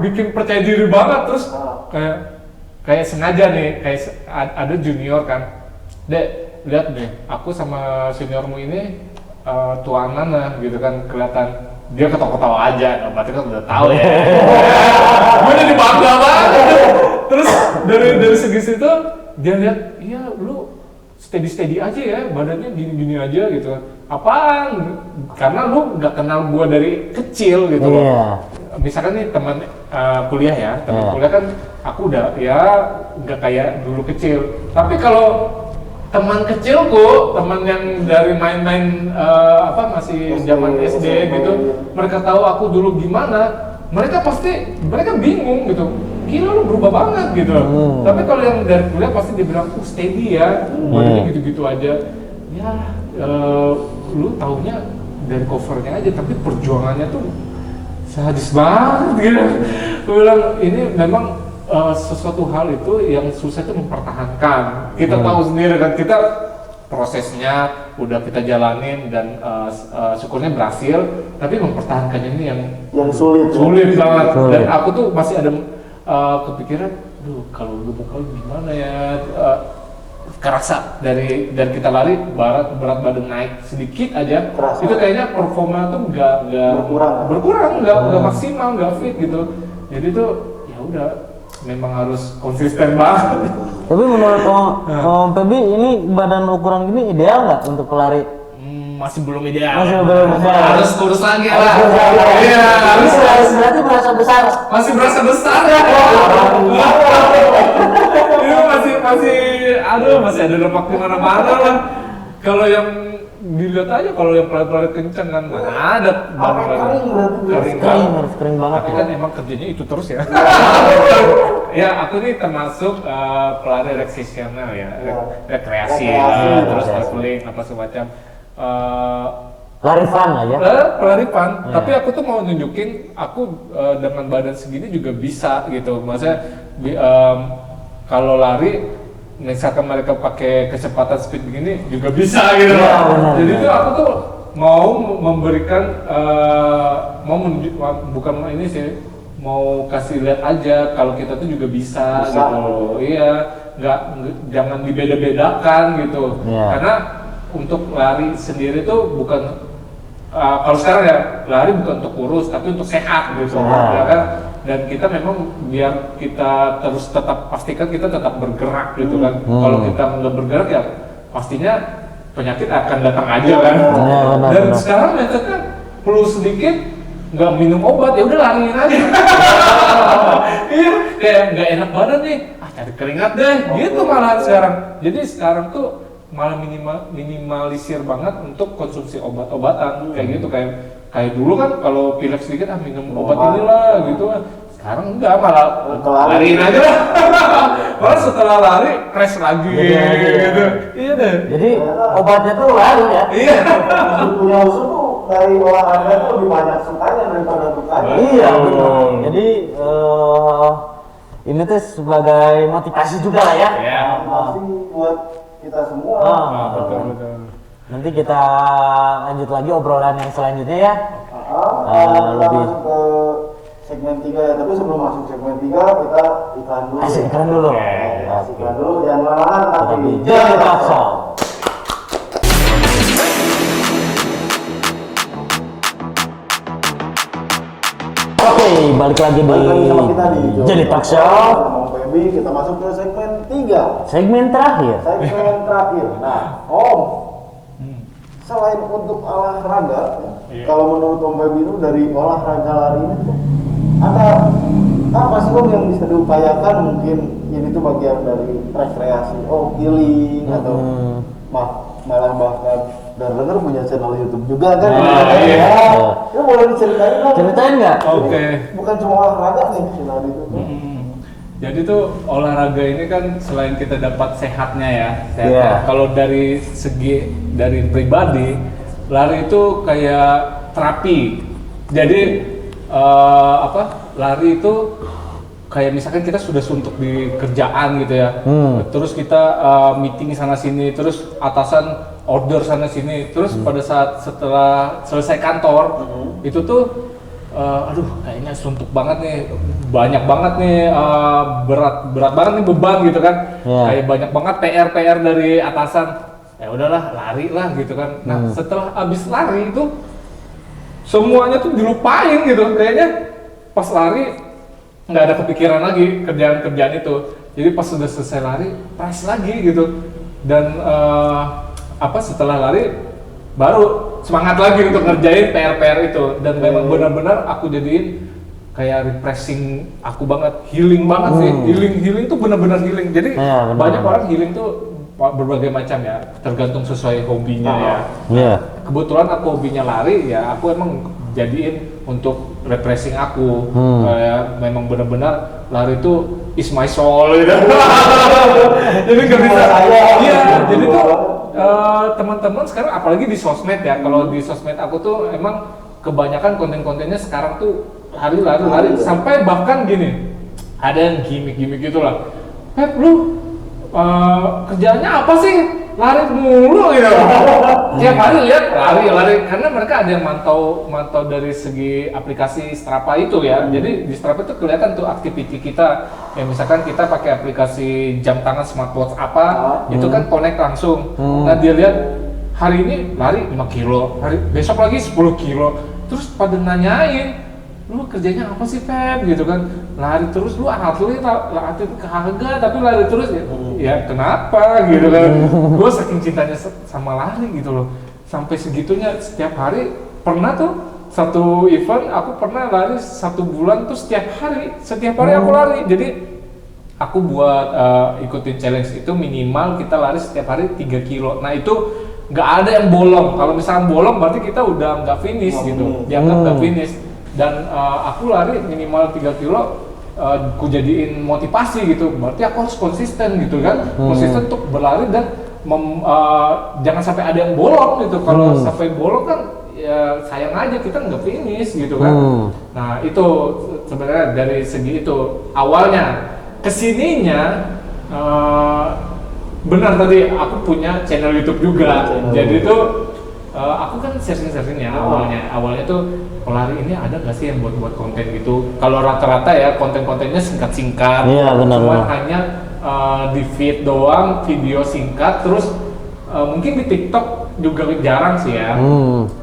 bikin percaya diri banget. Terus kayak sengaja nih, kayak ada junior kan, Dek lihat deh aku sama seniormu ini tuanan lah gitu kan, kelihatan dia ketawa-ketawa aja, berarti kan udah tahu ya. Gue jadi bangga banget. Terus dari segi situ dia lihat, iya lu steady aja ya, badannya gini aja gitu. Apaan? Karena lu nggak kenal gua dari kecil gitu loh. Misalkan nih teman kuliah ya, kuliah kan aku udah ya nggak kayak dulu kecil. Tapi kalau teman kecilku, teman yang dari main-main masih zaman SD gitu, mereka tahu aku dulu gimana, mereka bingung gitu. Gila lu berubah banget gitu. Tapi kalau yang dari kuliah pasti dia bilang, steady ya, badannya gitu-gitu aja. Ya, lu taunya dari covernya aja, tapi perjuangannya tuh sadis banget gitu. Gue bilang ini memang sesuatu hal itu yang susah itu mempertahankan. Kita tahu sendiri kan, kita prosesnya udah kita jalanin dan syukurnya berhasil, tapi mempertahankannya ini yang sulit banget. Dan aku tuh masih ada kepikiran, kalau gue bakal gimana ya, kerasa dari kita lari berat badan naik sedikit aja, itu kayaknya performa tuh nggak berkurang, nggak maksimal, nggak fit gitu. Jadi tuh ya udah, memang harus konsisten banget. Tapi menurut Om Feby ini badan ukuran gini ideal nggak untuk pelari? Masih belum ideal. Harus kurus lagi lah. Iya, harus berarti berasa besar. Masih berasa besar ya. Ini masih ada lemak di mana-mana lah. Kalau yang dilihat aja, kalau yang pelari kencang kan mana ada harus kering banget. Tapi kan emang kerjanya itu terus ya. Ya aku nih termasuk pelari rekreasional ya, rekreasi lah, terus traveling apa semacam. Lari fun lah ya. Lari fun, Iya. tapi aku tuh mau nunjukin aku dengan badan segini juga bisa gitu. Maksudnya kalau lari misalkan mereka pakai kecepatan speed begini juga bisa gitu. Iya, benar, Jadi benar. tuh aku tuh mau memberikan bukan ini sih, mau kasih lihat aja kalau kita tuh juga bisa Bisa. gitu. Iya, jangan dibeda-bedakan gitu. Iya. Karena untuk lari sendiri tuh bukan kalau sekarang ya lari bukan untuk kurus tapi untuk sehat gitu, Sehat. ya kan? Dan kita memang biar kita terus tetap pastikan kita tetap bergerak gitu kan. Kalau kita nggak bergerak ya pastinya penyakit akan datang aja kan. Iya, benar, Dan benar. sekarang mindsetnya perlu sedikit nggak minum obat ya udah lariin aja. Iya, kayak nggak enak badan nih, cari keringat deh, gitu malahan sekarang. Jadi sekarang tuh malah minimalisir banget untuk konsumsi obat-obatan kayak gitu, kayak dulu kan kalau pilek sedikit minum obat inilah gitu kan. Sekarang enggak, malah lariin aja lah. Malah setelah lari crash lagi gitu. Iya deh. Jadi obatnya tuh lari ya. Iya. Punya usul tuh dari olahraga tuh lebih banyak sukanya daripada dukanya. Iya benar. Jadi ini tuh sebagai motivasi juga lah ya. Iya. Masih buat kita semua. Betul. Nanti kita lanjut lagi obrolan yang selanjutnya ya. Kita lebih. masuk ke segmen 3 ya, tapi sebelum masuk segmen 3 kita iklan dulu. Kasih iklan dulu. Kasih iklan dulu, jangan lama-lama Tapi tapi jangan paksa. Oke, balik lagi balik lagi sama kita di Jadi Talk Show. Sama Om Feby, kita masuk ke segmen 3. Segmen terakhir. Segmen terakhir. Nah, Om, selain untuk olahraga, Iya. kalau menurut Om Feby itu dari olahraga lari ini tuh ada apa sih Om yang bisa diupayakan? Mungkin ini tuh bagian dari rekreasi, healing atau malah bahkan dan dengar punya channel YouTube juga kan? Iya. Ya boleh diceritain dong. Ceritain nggak? Oke. Bukan cuma olahraga nih channel itu. Jadi tuh olahraga ini kan selain kita dapat sehatnya ya, Iya. kalau dari pribadi, lari itu kayak terapi. Jadi lari itu kayak misalkan kita sudah suntuk di kerjaan gitu ya, terus kita meeting sana sini, terus atasan order sana sini, terus pada saat setelah selesai kantor itu tuh aduh kayaknya suntuk banget nih, banyak banget nih berat banget nih beban gitu kan, kayak banyak banget PR dari atasan, ya udahlah lari lah gitu kan. Nah setelah abis lari itu semuanya tuh dilupain gitu, kayaknya pas lari nggak ada kepikiran lagi kerjaan itu. Jadi pas sudah selesai lari pas lagi gitu, dan setelah lari baru semangat lagi untuk ngerjain PR itu. Dan memang benar-benar aku jadiin kayak refreshing aku banget, healing banget sih. Healing tuh benar-benar healing. Jadi Ya, benar, banyak benar. orang healing tuh berbagai macam ya, tergantung sesuai hobinya ya. Iya. Kebetulan aku hobinya lari ya, aku emang jadiin untuk refreshing aku. Kayak memang benar-benar lari itu is my soul gitu. Jadi nggak bisa. Iya, jadi tuh teman-teman sekarang apalagi di sosmed ya. Kalau di sosmed aku tuh emang kebanyakan konten-kontennya sekarang tuh lari sampai bahkan gini, ada yang gimmick gitu lah. Pep, lu kerjaannya apa sih? Lari mulu gitu. Tiap hari lihat lari karena mereka ada yang mantau dari segi aplikasi Strava itu ya. Jadi di Strava itu kelihatan tuh aktiviti kita. Ya misalkan kita pakai aplikasi jam tangan smartwatch apa, itu kan connect langsung. Nah dia lihat hari ini lari 5 kilo, besok lagi 10 kilo. Terus pada nanyain, lu kerjanya apa sih Pep gitu kan, lari terus, lu atlet kagak tapi lari terus ya kenapa gitu kan. Gue saking cintanya sama lari gitu loh, sampai segitunya setiap hari. Pernah tuh satu event aku pernah lari 1 bulan tuh setiap hari aku lari. Jadi aku buat ikutin challenge itu minimal kita lari setiap hari 3 kilo. Nah itu nggak ada yang bolong. Kalau misalnya bolong berarti kita udah nggak finish gitu, dianggap nggak finish. Dan aku lari minimal 3 kilo, aku jadiin motivasi gitu. Berarti aku harus konsisten gitu kan, konsisten untuk berlari dan jangan sampai ada yang bolong gitu. Kalau sampai bolong kan ya sayang aja kita nggak finish gitu kan. Nah itu sebenarnya dari segi itu awalnya. Kesininya benar tadi aku punya channel YouTube juga. Jadi itu aku kan searching ya awalnya tuh pelari ini ada nggak sih yang buat konten gitu. Kalau rata-rata ya konten-kontennya singkat-singkat. Iya, benar, Cuma benar. hanya di feed doang, video singkat, terus mungkin di TikTok juga jarang sih ya.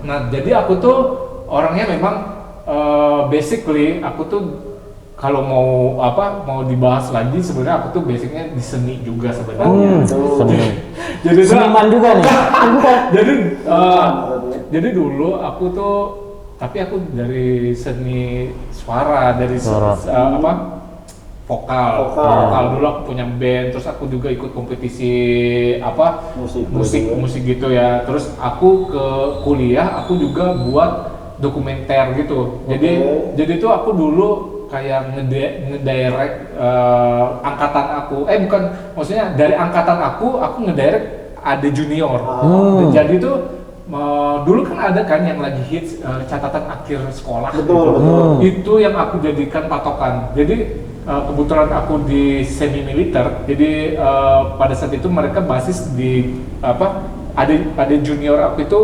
Nah jadi aku tuh orangnya memang basically aku tuh kalau mau dibahas lagi sebenarnya aku tuh basicnya di seni juga sebenarnya. Seni. Jadi tuh- Seniman juga nih. jadi dulu aku tuh tapi aku dari seni suara dari Suara. vokal dulu aku punya band, terus aku juga ikut kompetisi musik gitu ya. Terus aku ke kuliah aku juga buat dokumenter gitu. Jadi tuh aku dulu kayak ngedirect angkatan aku, bukan, maksudnya dari angkatan aku ngedirect ada junior. Jadi tuh dulu kan ada kan yang lagi hits catatan akhir sekolah. Betul. Itu yang aku jadikan patokan. Jadi kebetulan aku di semi militer, jadi pada saat itu mereka basis di ada junior aku itu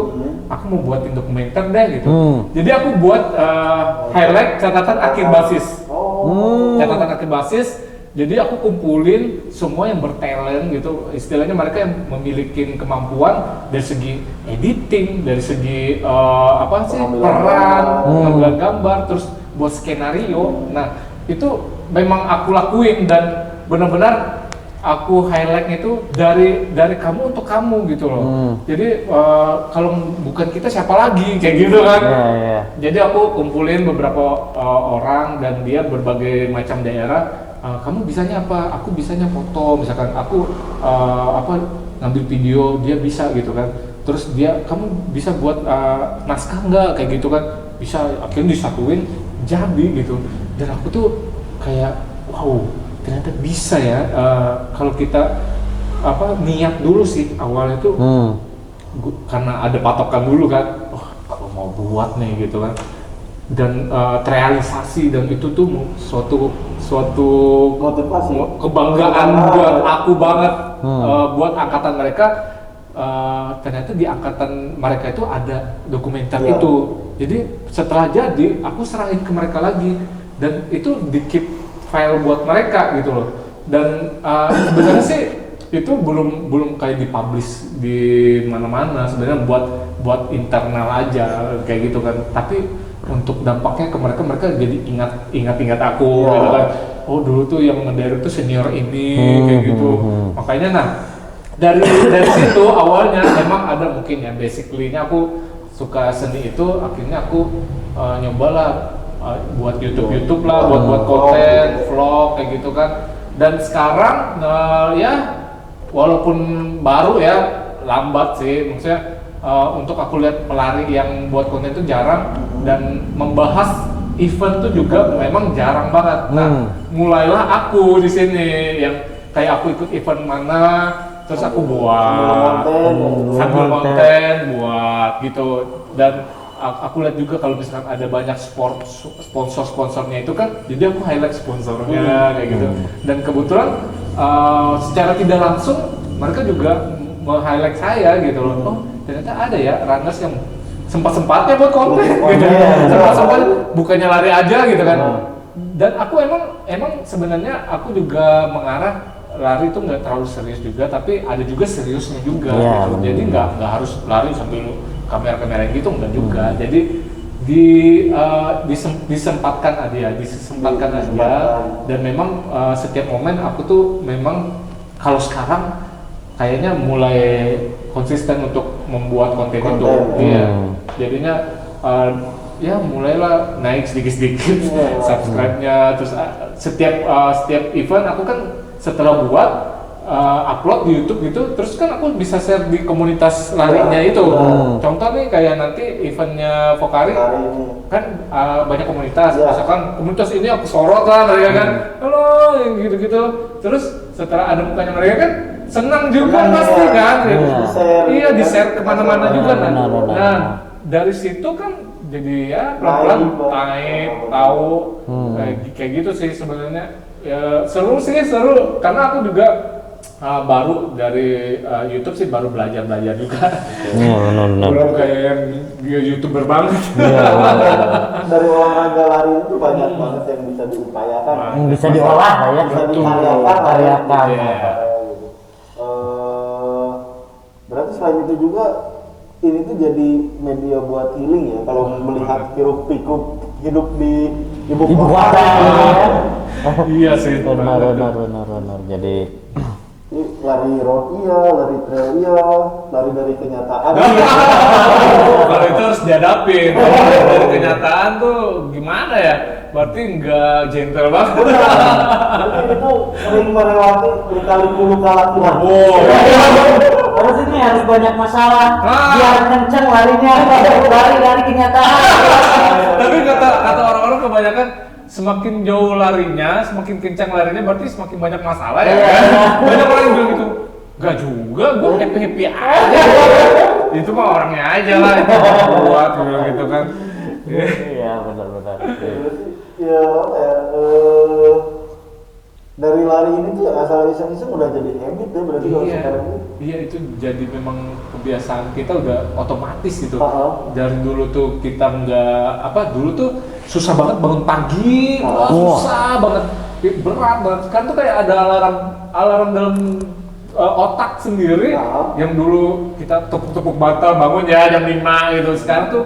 aku mau buatin dokumenter deh gitu. Jadi aku buat highlight catatan akhir basis. Catatan akhir basis. Jadi aku kumpulin semua yang bertalent gitu, istilahnya mereka yang memiliki kemampuan dari segi editing, dari segi peran, ngambil gambar, terus buat skenario. Nah itu memang aku lakuin dan benar-benar aku highlight itu dari kamu untuk kamu gitu loh. Jadi kalau bukan kita siapa lagi kayak gitu kan. Jadi aku kumpulin beberapa orang dan dia berbagai macam daerah. Kamu bisanya apa? Aku bisanya foto, misalkan aku ngambil video, dia bisa gitu kan. Terus kamu bisa buat naskah nggak kayak gitu kan? Bisa, akhirnya disatuin jadi gitu. Dan aku tuh kayak wow, ternyata bisa ya kalau kita niat dulu sih awalnya tuh karena ada patokan dulu kan. Kalau mau buat nih gitu kan. Dan terrealisasi dan itu tuh suatu Motivasi. kebanggaan buat aku banget buat angkatan mereka. Ternyata di angkatan mereka itu ada dokumenter itu. Jadi setelah jadi aku serahin ke mereka lagi dan itu di keep file buat mereka gitu loh. Dan sebenarnya sih itu belum kayak dipublish di mana-mana, sebenarnya buat internal aja kayak gitu kan. Tapi untuk dampaknya ke mereka jadi ingat aku gitu kan. Oh dulu tuh yang ngedirect tuh senior ini kayak gitu. Makanya nah dari situ awalnya memang ada mungkin ya basically-nya aku suka seni itu, akhirnya aku nyobalah buat YouTube lah, buat konten vlog kayak gitu kan. Dan sekarang ya walaupun baru ya lambat sih, maksudnya untuk aku lihat pelari yang buat konten itu jarang dan membahas event tuh juga memang jarang banget. Nah, mulailah aku di sini yang kayak aku ikut event mana, terus aku buat sambil konten buat gitu. Dan aku lihat juga kalau misalkan ada banyak sponsor-sponsornya itu kan, jadi aku highlight sponsornya kayak gitu. Dan kebetulan secara tidak langsung mereka juga meng-highlight saya gitu loh. Oh, ternyata ada ya runners yang sempat-sempatnya buat konten gitu. Sempat-sempat bukannya lari aja gitu kan. Dan aku emang sebenarnya aku juga mengarah lari itu nggak terlalu serius juga, tapi ada juga seriusnya juga gitu. Jadi nggak harus lari sambil kamera gitu, enggak juga. Jadi disempatkan aja dan memang setiap momen aku tuh memang kalau sekarang kayaknya mulai konsisten untuk membuat konten itu. Iya. Jadinya ya mulailah naik sedikit-sedikit subscribe-nya, terus setiap event aku kan setelah buat upload di YouTube gitu, terus kan aku bisa share di komunitas larinya itu. Contoh nih kayak nanti eventnya Pokari kan banyak komunitas, misalkan komunitas ini aku sorot lah mereka kan, halo yang gitu-gitu. Terus setelah ada mukanya mereka kan senang juga pasti kan, iya di share kemana-mana juga kan. Nah dari situ kan jadi ya pelan-pelan naik, tahu kayak gitu sih sebenarnya. Ya, seru karena aku juga baru dari YouTube sih baru belajar juga. Iya benar. Belum kayak yang YouTuber banget. Iya. Dari olahraga lari itu banyak banget yang bisa diupayakan. Yang bisa diolah lah ya. Bisa dikaryakan. Iya. Berarti selain itu juga ini tuh jadi media buat healing ya. Kalau melihat hiruk pikuk hidup di ibu kota. Iya sih. Benar. Jadi lari road iya, lari trail iya, lari dari kenyataan. Kalau itu harus dihadapin. Dari kenyataan tuh gimana ya? Berarti nggak gentle banget. Tapi itu sering melewati lika-liku luka laki-laki. terus ini harus banyak masalah biar kenceng larinya, lari dari kenyataan. Tapi kata orang-orang kebanyakan semakin jauh larinya, semakin kencang larinya berarti semakin banyak masalah ya kan? Banyak orang yang bilang gitu, gak juga, gue happy aja. Itu mah orangnya aja lah, itu buat bilang gitu kan. Iya benar. Ya apa ya, dari lari ini tuh asal iseng-iseng udah jadi habit ya berarti kalau sekarang ini. Iya itu jadi memang kebiasaan kita udah otomatis gitu. Uh-huh. Dari dulu tuh kita dulu tuh susah banget bangun pagi, susah banget, berat banget. Sekarang tuh kayak ada alarm dalam otak sendiri yang dulu kita tepuk-tepuk bantal bangun ya jam 5 gitu. Sekarang tuh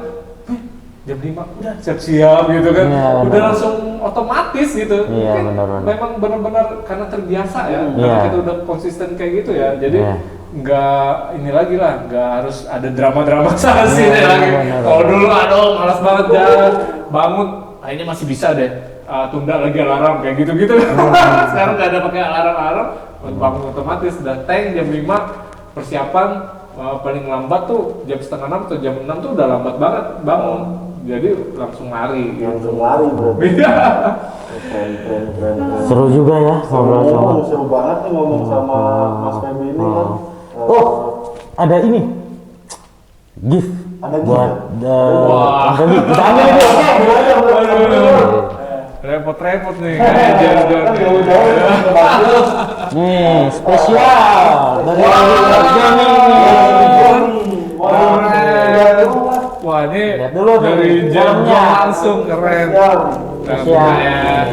jam 5 udah siap-siap gitu kan. Ya, udah langsung otomatis gitu. Iya, benar. Memang benar-benar karena terbiasa ya. Karena kita udah konsisten kayak gitu ya. Jadi nggak ini lagi lah, nggak harus ada drama-drama sana sini lagi. Kalau dulu aduh malas banget jalan, bangun akhirnya masih bisa deh. Tunda lagi alarm kayak gitu-gitu. Sekarang nggak ada pakai alarm, bangun otomatis udah jam 5 persiapan. Paling lambat tuh jam 5:30 atau jam 6 tuh udah lambat banget bangun. Jadi langsung lari gitu. Langsung lari berarti. Keren. Seru juga ya ngobrol sama. Seru banget nih ngomong sama Mas Feby ini kan. Oh, ada ini gift Ada gift buat Wah. kita ambil dulu. Repot-repot nih. Nih spesial dari Johnny. Wah ini Lihat dulu dari nih, jam dalamnya. langsung keren. Spesial.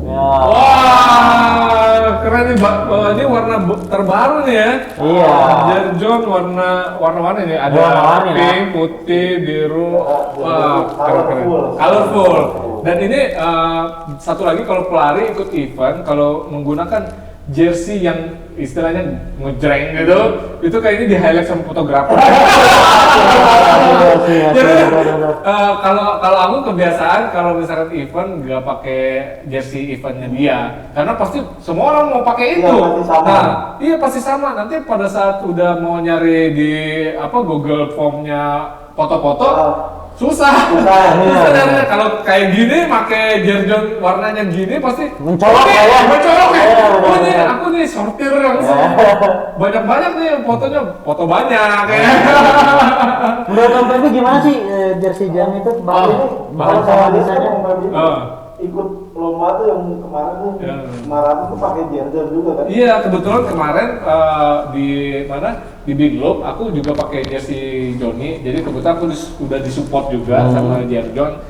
Ya. Wah keren nih, ini warna terbaru nih ya. Iya. Jerjon warna-warni nih, ada Warna-warni lah. pink, putih, biru, wah keren. Colorful. Dan ini satu lagi kalau pelari ikut event, kalau menggunakan jersey yang istilahnya ngejreng gitu, itu kayaknya di highlight sama fotografer. Kalau aku kebiasaan kalau misalkan event nggak pakai jersey eventnya dia, karena pasti semua orang mau pakai itu. Pasti sama. Nah, iya pasti sama. Nanti pada saat udah mau nyari di Google Form-nya foto-foto, susah. Nyarinya. Kalau kayak gini, pakai jerjon warnanya gini pasti Mencolok ya. Oh ini aku nih sortir langsung. Banyak nih fotonya, foto banyak ya. Menurut Om Feby gimana sih jersey jam itu? Kalau sama dia kan Om Feby ikut lomba tuh yang kemarin tuh maraton tuh pakai jersey juga kan? Iya kebetulan kemarin di Big Globe aku juga pakai jersey Johnny. Jadi kebetulan aku udah disupport juga sama Jerjon.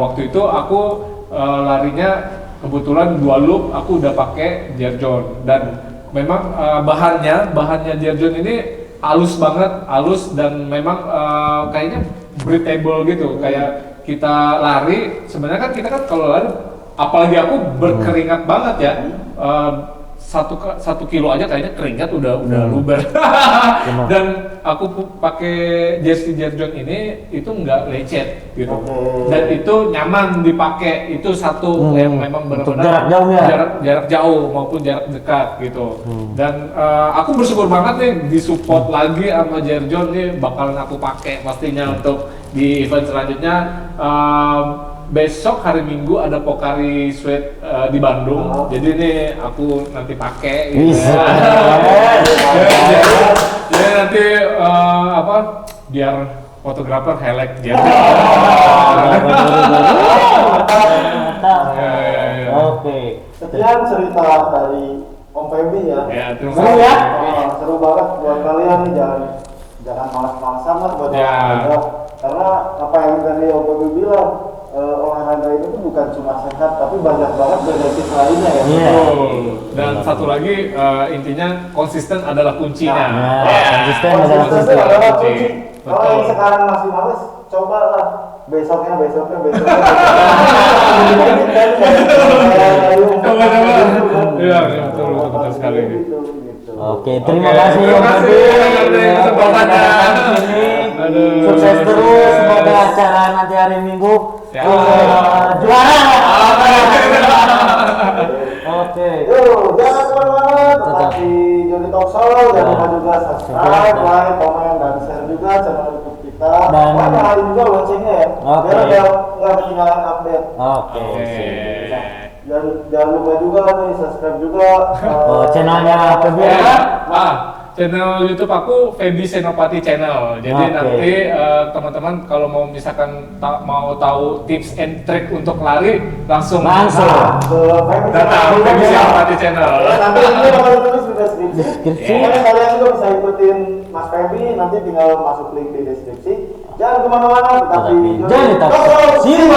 Waktu itu aku larinya kebetulan 2 loop aku udah pakai Jerjon dan memang bahannya Jerjon ini halus banget, dan memang kayaknya breathable gitu. Kayak kita lari, sebenarnya kan kita kalau lari, apalagi aku berkeringat banget ya, 1 kilo aja kayaknya keringat udah luber. Dan aku pakai jersey Jerjon ini itu nggak lecet gitu, dan itu nyaman dipakai. Itu satu yang memang benar-benar jarak jauh ya? jarak jauh maupun jarak dekat gitu. Dan aku bersyukur banget nih disupport lagi sama Jerjon nih, bakalan aku pakai pastinya untuk di event selanjutnya. Besok hari Minggu ada Pocari Sweat di Bandung, jadi ini aku nanti pakai. Gitu. Jadi nanti biar fotografer helek dia. Mantap. Ya. Oke. Sekian cerita dari Om Feby ya. Ya, terima Seru kasih. ya? Seru banget buat kalian nih, jangan malas-malasan lah buat Ya. olahraga. Karena apa yang tadi Om Feby bilang, olahraga itu tuh bukan cuma sehat, tapi banyak banget benefit lainnya ya. Iya. Dan satu lagi intinya konsisten adalah kuncinya. Nah, Ya. konsisten adalah Konsisten kunci. adalah kunci. Kalau Betul. yang sekarang masih males, cobalah besoknya. Coba. Iya, betul sekali. Oke, terima Oke, kasih terima Om kasih Feby. atas kesempatannya. Aduh. Sukses terus, semoga acara nanti hari Minggu Ya. juara. Oke. Yuk, jangan kemana-mana, tetap di Joni Talk Show. Jangan lupa juga subscribe, like, komen, dan share juga channel YouTube kita. Dan- nyalain juga loncengnya ya, Oke. biar nggak ketinggalan update. Oke. Jangan lupa juga nih subscribe juga Channelnya Feby Ya, apa? channel YouTube aku Feby Senopati Channel. Jadi Oke. nanti teman-teman kalau mau misalkan mau tahu tips and trick untuk lari langsung ke datang Feby Senopati Channel. Nanti ini bakal ditulis di deskripsi. Deskripsi. Pokoknya kalian juga bisa ikutin Mas Feby, nanti tinggal masuk link di deskripsi. Jangan kemana-mana, tetap di Joni Talk Show. See you.